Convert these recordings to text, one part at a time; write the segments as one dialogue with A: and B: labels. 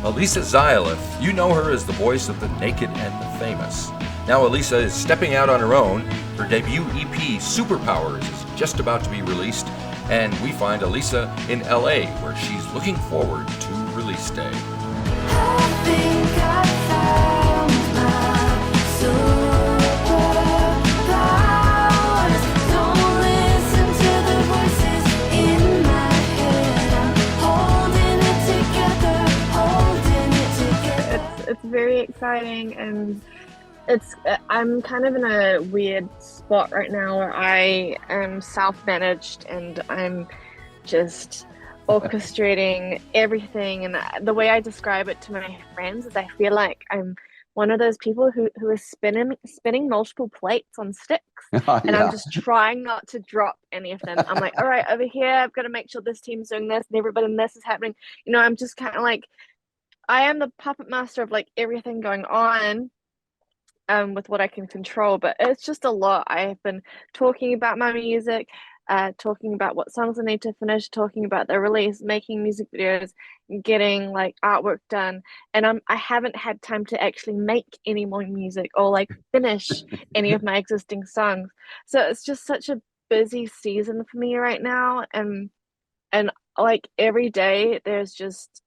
A: Alisa Xayalith. You know her as the voice of the Naked and the Famous. Now Alisa is stepping out on her own. Her debut EP, Superpowers, is just about to be released, and we find Alisa in LA, where she's looking forward to release day.
B: I think I found my superpowers. Don't listen to the voices in my head. I'm holding it together, holding it together.
C: It's very exciting, and I'm kind of in a weird spot right now where I am self-managed and I'm just orchestrating everything. And the way I describe it to my friends is I feel like I'm one of those people who is spinning multiple plates on sticks. And
D: Yeah.
C: I'm just trying not to drop any of them. I'm like, all right, over here, I've got to make sure this team's doing this and everybody in this is happening. I'm just kind of like, I am the puppet master of like everything going on. With what I can control, but it's just a lot. I have been talking about my music, talking about what songs I need to finish, talking about the release, making music videos, getting like artwork done, and I haven't had time to actually make any more music or like finish any of my existing songs. So it's just such a busy season for me right now, and like every day there are just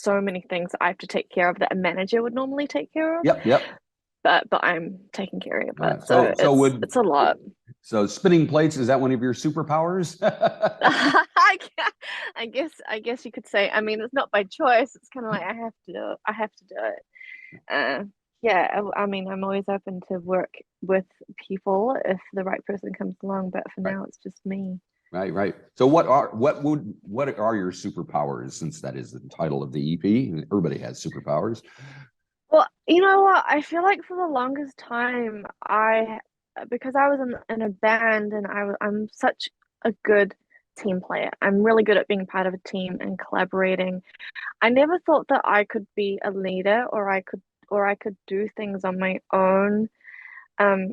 C: so many things that I have to take care of that a manager would normally take care of.
D: Yep.
C: But I'm taking care of it.
D: Right.
C: So it's a lot.
D: So spinning plates, is that one of your superpowers?
C: I guess you could say. I mean, it's not by choice. It's kind of like I have to do it. Yeah, I mean, I'm always open to work with people if the right person comes along, but for now it's just me.
D: Right. So what are your superpowers, since that is the title of the EP? Everybody has superpowers.
C: Well, you know what? I feel like for the longest time, because I was in a band and I'm such a good team player. I'm really good at being part of a team and collaborating. I never thought that I could be a leader or I could do things on my own,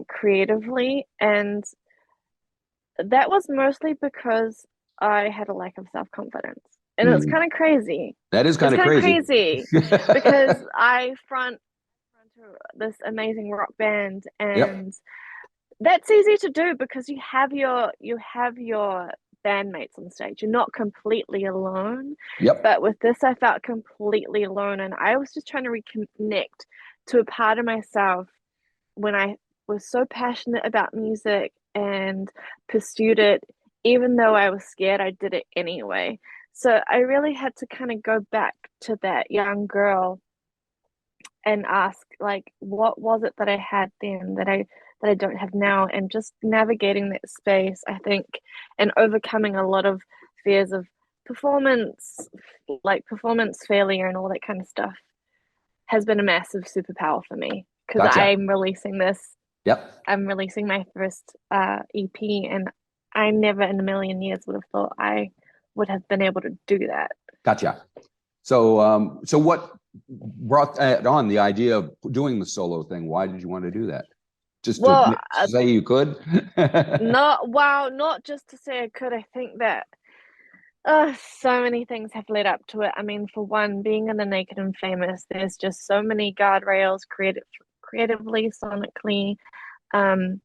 C: creatively, and that was mostly because I had a lack of self-confidence. And it's kind of crazy.
D: That is kind of crazy.
C: Because I front this amazing rock band, and that's easy to do because you have your bandmates on stage. You're not completely alone. But with this, I felt completely alone, and I was just trying to reconnect to a part of myself when I was so passionate about music and pursued it. Even though I was scared, I did it anyway. So I really had to kind of go back to that young girl and ask, like, what was it that I had then that I don't have now? And just navigating that space, I think, and overcoming a lot of fears of performance failure and all that kind of stuff has been a massive superpower for me, because
D: Gotcha.
C: I'm releasing this. I'm releasing my first EP, and I never in a million years would have thought I would have been able to do that.
D: Gotcha. So what brought on the idea of doing the solo thing? Why did you want to do that? Just to say you could?
C: Not just to say I could. I think that so many things have led up to it. I mean, for one, being in the Naked and Famous, there's just so many guardrails creatively, sonically, and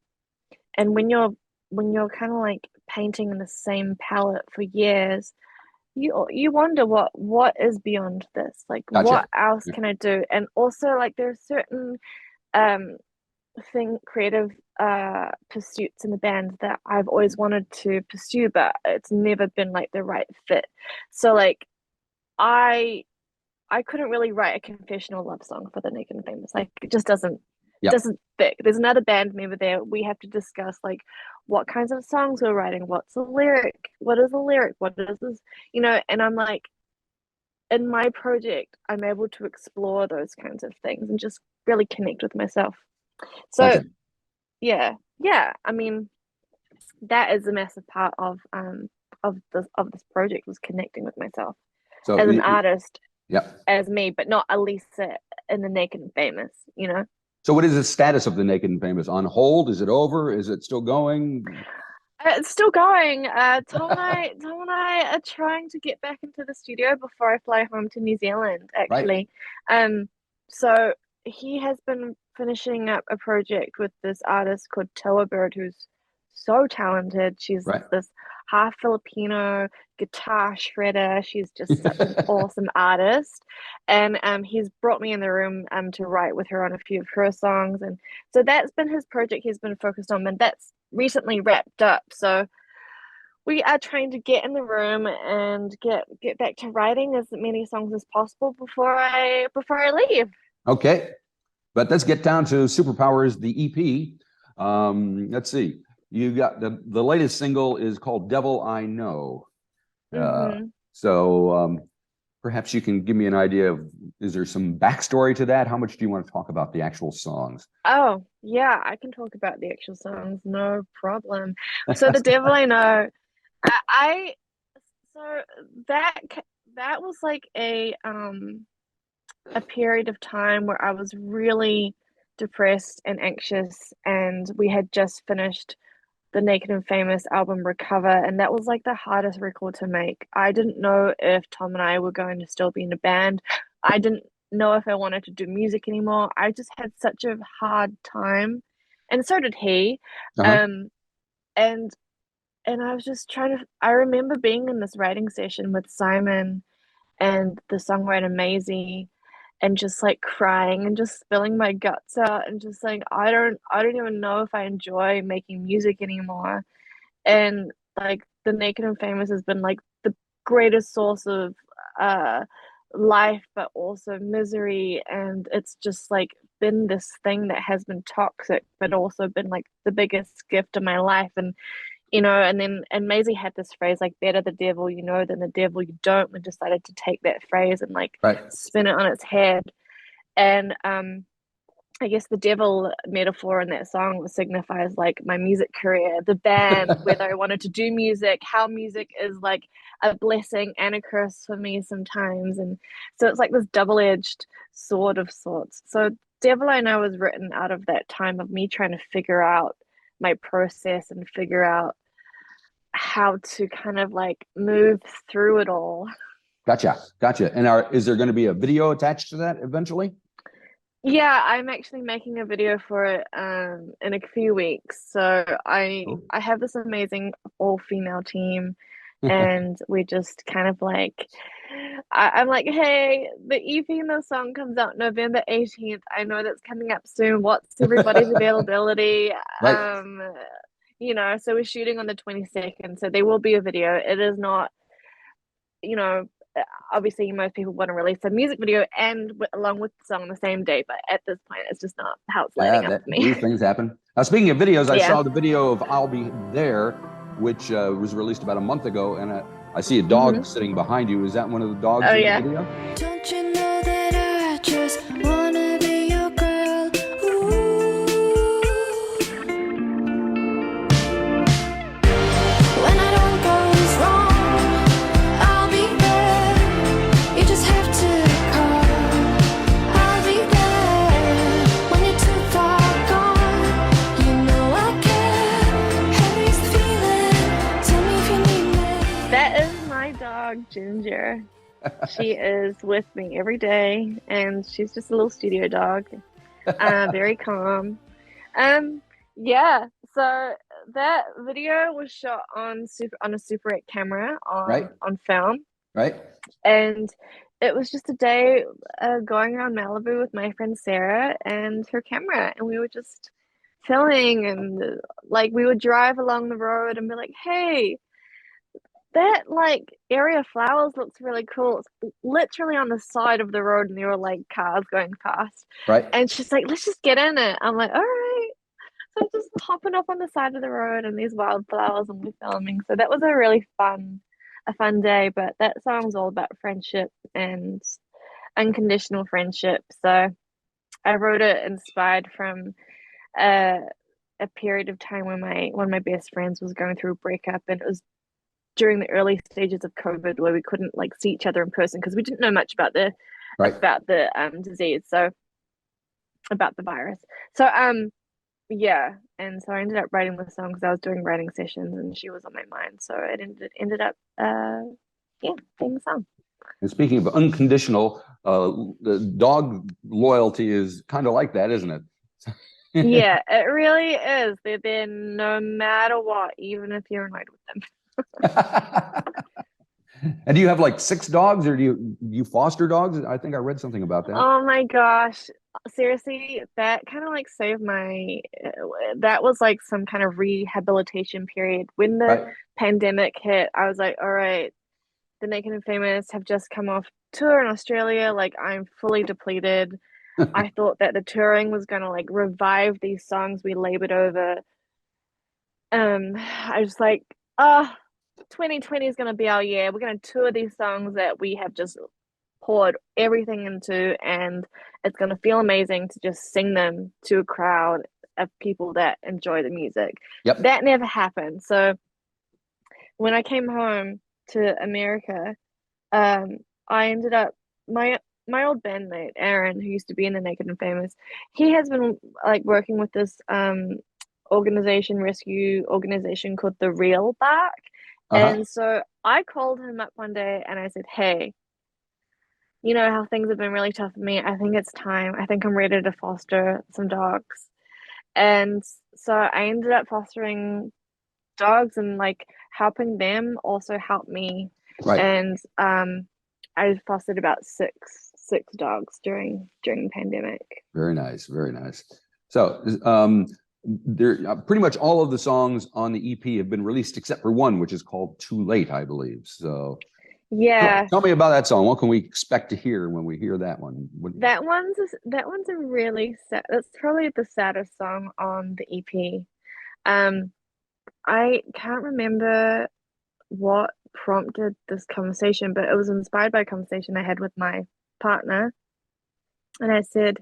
C: when you're kind of like painting in the same palette for years, you wonder what is beyond this, like
D: Gotcha.
C: what else can I do? And also, like, there are certain creative pursuits in the band that I've always wanted to pursue, but it's never been like the right fit. So like I couldn't really write a confessional love song for the Naked and Famous. Like, it just doesn't fit. There's another band member there. We have to discuss like what kinds of songs we're writing, what's the lyric, what is the lyric, what is this, and I'm like, in my project, I'm able to explore those kinds of things and just really connect with myself. So
D: Gotcha.
C: yeah, I mean, that is a massive part of this project, was connecting with myself as an artist, as me, but not Alisa in the Naked and Famous,
D: So what is the status of the Naked and Famous? On hold? Is it over? Is it still going?
C: It's still going. Tom and I are trying to get back into the studio before I fly home to New Zealand,
D: Right.
C: actually. So he has been finishing up a project with this artist called Toa Bird, who's so talented. She's
D: Right.
C: this half Filipino guitar shredder. She's just such an awesome artist. And he's brought me in the room to write with her on a few of her songs. And so that's been his project he's been focused on, and that's recently wrapped up. So we are trying to get in the room and get back to writing as many songs as possible before I leave.
D: Okay. But let's get down to Superpowers, the EP. Let's see. You got the latest single is called Devil I Know. So perhaps you can give me an idea of, is there some backstory to that? How much do you want to talk about the actual songs?
C: Oh, yeah, I can talk about the actual songs, no problem. So The Devil I Know, I so that was like a period of time where I was really depressed and anxious, and we had just finished the Naked and Famous album Recover, and that was like the hardest record to make. I didn't know if Tom and I were going to still be in a band. I didn't know if I wanted to do music anymore. I just had such a hard time, and so did he.
D: Uh-huh.
C: Um, and I was just trying to. I remember being in this writing session with Simon and the songwriter Maisie, and just like crying and just spilling my guts out and just saying I don't even know if I enjoy making music anymore. And like the Naked and Famous has been like the greatest source of uh life, but also misery, and it's just like been this thing that has been toxic but also been like the biggest gift of my life. And and Maisie had this phrase like, better the devil you know than the devil you don't. We decided to take that phrase and like
D: Right.
C: spin it on its head. And I guess the devil metaphor in that song signifies like my music career, the band, whether I wanted to do music, how music is like a blessing and a curse for me sometimes. And so it's like this double-edged sword of sorts. So Devil I Know was written out of that time of me trying to figure out my process and figure out how to kind of like move through it all.
D: Gotcha. And is there going to be a video attached to that eventually?
C: Yeah, I'm actually making a video for it in a few weeks. So I
D: Oh.
C: I have this amazing all-female team, and we just kind of like I'm like, hey, the EP and the song comes out November 18th. I know that's coming up soon. What's everybody's availability?
D: Right.
C: So we're shooting on the 22nd, so there will be a video. It is not, you know, obviously most people want to release a music video and along with the song the same day, but at this point it's just not how it's
D: Yeah,
C: lining up for
D: these
C: me.
D: things happen. Now, speaking of videos, I
C: Yeah.
D: saw the video of I'll Be There, which was released about a month ago, and I see a dog sitting behind you. Is that one of the dogs
C: Oh,
D: in
C: yeah.
D: the video?
B: Don't you know that I just wanna be your girl? Ooh. When I don't goes wrong, I'll be there. You just have to call. I'll be there. When you're too far gone, you know I care. Heavy's the feeling. Tell me if you need me.
C: That is my dog Ginger. She is with me every day, and she's just a little studio dog, very calm. Yeah, so that video was shot on a Super 8 camera
D: Right.
C: on film,
D: Right.
C: and it was just a day going around Malibu with my friend Sarah and her camera, and we were just filming, and like we would drive along the road and be like, hey, that like area of flowers looks really cool. It's literally on the side of the road, and there were like cars going past.
D: Right.
C: And she's like, let's just get in it. I'm like, all right. So I'm just hopping up on the side of the road and these wildflowers, and we're filming. So that was a fun day. But that song's all about friendship and unconditional friendship. So I wrote it inspired from a period of time when one of my best friends was going through a breakup, and it was during the early stages of COVID where we couldn't like see each other in person because we didn't know much about the
D: Right.
C: disease, so about the virus. So yeah, and so I ended up writing the song because I was doing writing sessions and she was on my mind. So it ended up yeah, being the song.
D: And speaking of unconditional, the dog loyalty is kind of like that, isn't it?
C: Yeah, it really is. They're there no matter what, even if you're annoyed with them.
D: And do you have like 6 dogs, or do you foster dogs? I think I read something about that.
C: Oh my gosh. Seriously, that kind of like saved my that was like some kind of rehabilitation period. When the
D: Right.
C: pandemic hit, I was like, all right, the Naked and Famous have just come off tour in Australia. Like I'm fully depleted. I thought that the touring was gonna like revive these songs we labored over. I was like, ah, 2020 is gonna be our year. We're gonna tour these songs that we have just poured everything into, and it's gonna feel amazing to just sing them to a crowd of people that enjoy the music.
D: Yep.
C: That never happened. So when I came home to America, um, I ended up my old bandmate Aaron, who used to be in the Naked and Famous, he has been like working with this rescue organization called the Real Back.
D: Uh-huh.
C: And so I called him up one day and I said, hey, you know how things have been really tough for me. I think it's time. I think I'm ready to foster some dogs. And so I ended up fostering dogs and like helping them also help me.
D: Right.
C: And I fostered about six dogs during the pandemic.
D: Very nice. Very nice. So, there pretty much all of the songs on the EP have been released except for one, which is called Too Late, I believe. So
C: Yeah,
D: tell me about that song. What can we expect to hear when we hear that one?
C: that one's a really sad. That's probably the saddest song on the EP. Um, I can't remember what prompted this conversation, but it was inspired by a conversation I had with my partner. And I said,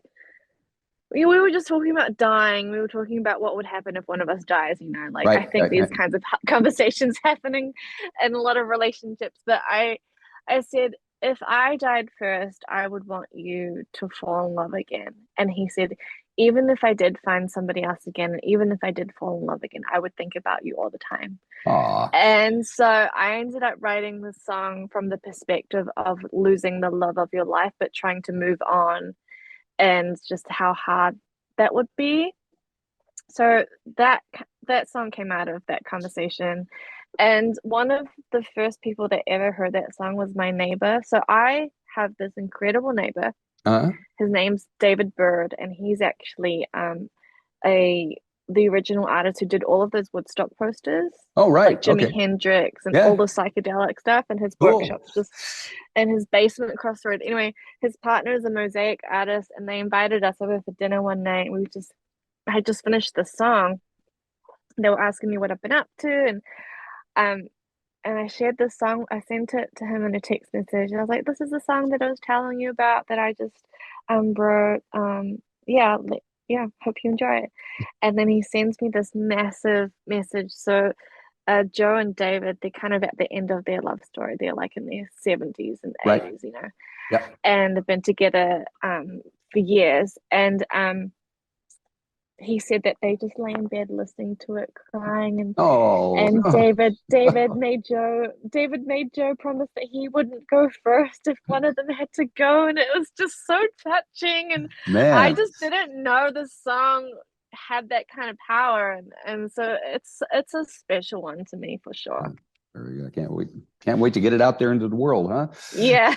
C: we were just talking about dying. We were talking about what would happen if one of us dies, you know, like I
D: Right.
C: think these kinds of conversations happening in a lot of relationships. But I said, if I died first, I would want you to fall in love again. And he said, even if I did find somebody else again, and even if I did fall in love again, I would think about you all the time.
D: Aw.
C: And so I ended up writing this song from the perspective of losing the love of your life, but trying to move on and just how hard that would be. So that song came out of that conversation. And one of the first people that ever heard that song was my neighbor. So I have this incredible neighbor.
D: Uh-huh.
C: His name's David Bird, and he's actually a the original artist who did all of those Woodstock posters,
D: Oh,
C: like
D: right.
C: Jimi
D: Okay.
C: Hendrix and all
D: Yeah.
C: the psychedelic stuff, and his
D: Cool.
C: workshops just in his basement across the road. Anyway, his partner is a mosaic artist, and they invited us over for dinner one night. I had just finished the song. They were asking me what I've been up to, um, and I shared this song. I sent it to him in a text message, and I was like, "This is the song that I was telling you about that I just wrote. Yeah, yeah, hope you enjoy it." And then he sends me this massive message. So, Joe and David, they're kind of at the end of their love story. They're like in their 70s and
D: Right.
C: 80s, you know,
D: Yeah.
C: and they've been together for years. And he said that they just lay in bed listening to it, crying,
D: Oh.
C: and David made Joe promise that he wouldn't go first if one of them had to go, and it was just so touching. And I
D: Man.
C: just didn't know the song had that kind of power, and so it's a special one to me for sure.
D: Very good. Can't wait to get it out there into the world, huh?
C: Yeah.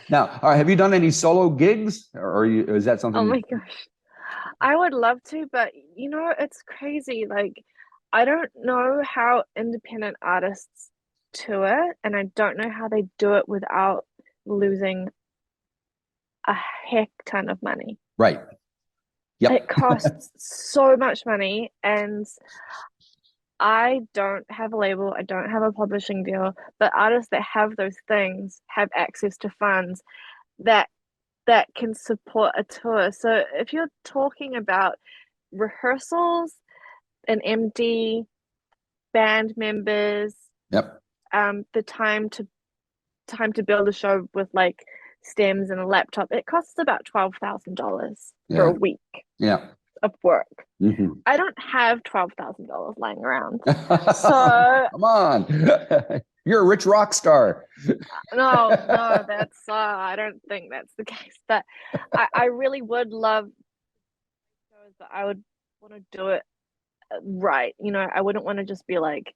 D: Now, all right, have you done any solo gigs, or is that
C: Oh
D: something?
C: my gosh. I would love to, but you know, it's crazy. Like, I don't know how independent artists tour, and I don't know how they do it without losing a heck ton of money.
D: Right.
C: It
D: Yep.
C: costs so much money, and I don't have a label, I don't have a publishing deal, but artists that have those things have access to funds that can support a tour. So if you're talking about rehearsals, an MD, band members,
D: Yep.
C: the time to build a show with like stems and a laptop, it costs about $12,000 for a
D: Yeah.
C: week.
D: Yeah.
C: of work.
D: Mhm.
C: I don't have $12,000 lying around. So
D: Come on. You're a rich rock star.
C: no, that's I don't think that's the case. But I really would love shows, but I would want to do it right. I wouldn't want to just be like,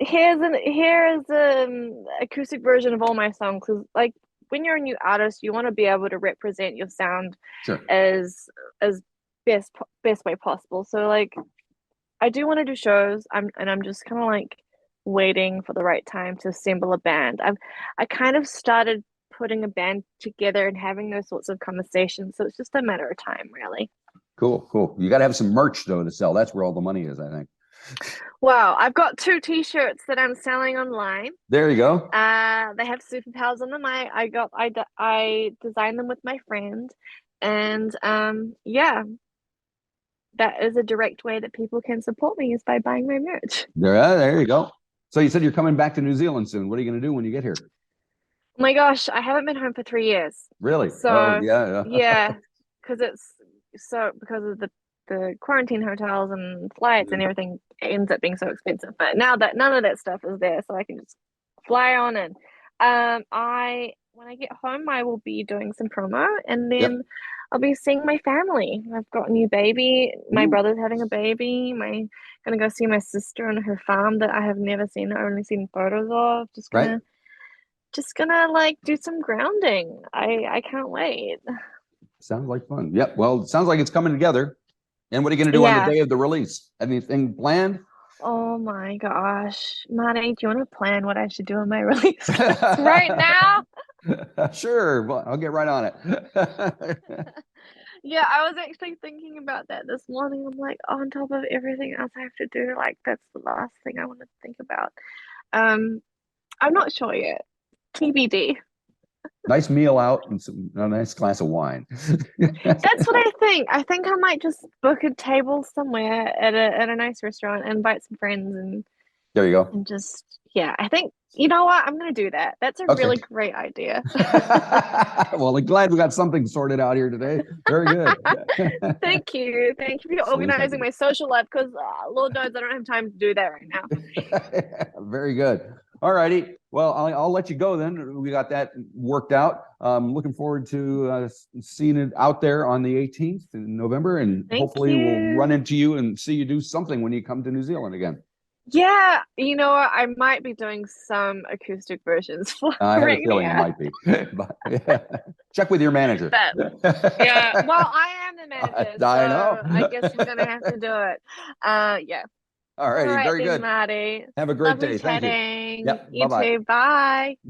C: here's acoustic version of all my songs. 'Cause, like, when you're a new artist, you want to be able to represent your sound
D: Sure.
C: as best way possible. So like, I do want to do shows. I'm just kind of like waiting for the right time to assemble a band. I kind of started putting a band together and having those sorts of conversations. So it's just a matter of time, really.
D: Cool. You got to have some merch though to sell. That's where all the money is, I think.
C: Wow, I've got 2 t-shirts that I'm selling online.
D: There you go.
C: They have superpowers on them. I designed them with my friend, and yeah, that is a direct way that people can support me is by buying my merch.
D: There you go. So you said you're coming back to New Zealand soon. What are you going to do when you get here?
C: Oh my gosh, I haven't been home for 3 years.
D: Really?
C: So
D: Oh, yeah.
C: yeah, because of the quarantine hotels and flights and everything ends up being so expensive. But now that none of that stuff is there, so I can just fly on in. When I get home, I will be doing some promo, and then
D: Yep.
C: I'll be seeing my family. I've got a new baby. My
D: Ooh.
C: brother's having a baby. Gonna go see my sister on her farm that I have never seen. I've only seen photos of.
D: Right.
C: Just gonna like do some grounding. I can't wait.
D: Sounds like fun. Yep. Well, it sounds like it's coming together. And what are you going to do on the
C: Yeah.
D: day of the release? Anything planned?
C: Oh my gosh. Marty, do you want to plan what I should do on my release right now?
D: Sure. Well, I'll get right on it.
C: Yeah, I was actually thinking about that this morning. I'm like, on top of everything else I have to do, like that's the last thing I want to think about. I'm not sure yet. TBD.
D: Nice meal out and a nice glass of wine.
C: That's what I think. I think I might just book a table somewhere at a nice restaurant and invite some friends
D: There you go.
C: and just I think you know what? I'm gonna do that. That's a
D: Okay.
C: really great idea.
D: Well, I'm glad we got something sorted out here today. Very good.
C: Thank you for organizing my social life because Lord knows I don't have time to do that right now.
D: Very good. All righty. Well, I'll let you go then. We got that worked out. Looking forward to seeing it out there on the 18th in November, and
C: Thank
D: hopefully
C: you.
D: we'll run into you and see you do something when you come to New Zealand again.
C: Yeah, you know what? I might be doing some acoustic versions for
D: I have a feeling
C: here.
D: it might be. But, yeah. Check with your manager.
C: But, yeah, well, I am the manager, so
D: I know.
C: I guess we're gonna have to do it. Yeah.
D: All righty.
C: All right,
D: Very
C: then,
D: good.
C: Marty.
D: Have a great
C: Lovely
D: day. Thank you.
C: chatting.
D: Yep.
C: You
D: Bye-bye.
C: too. Bye.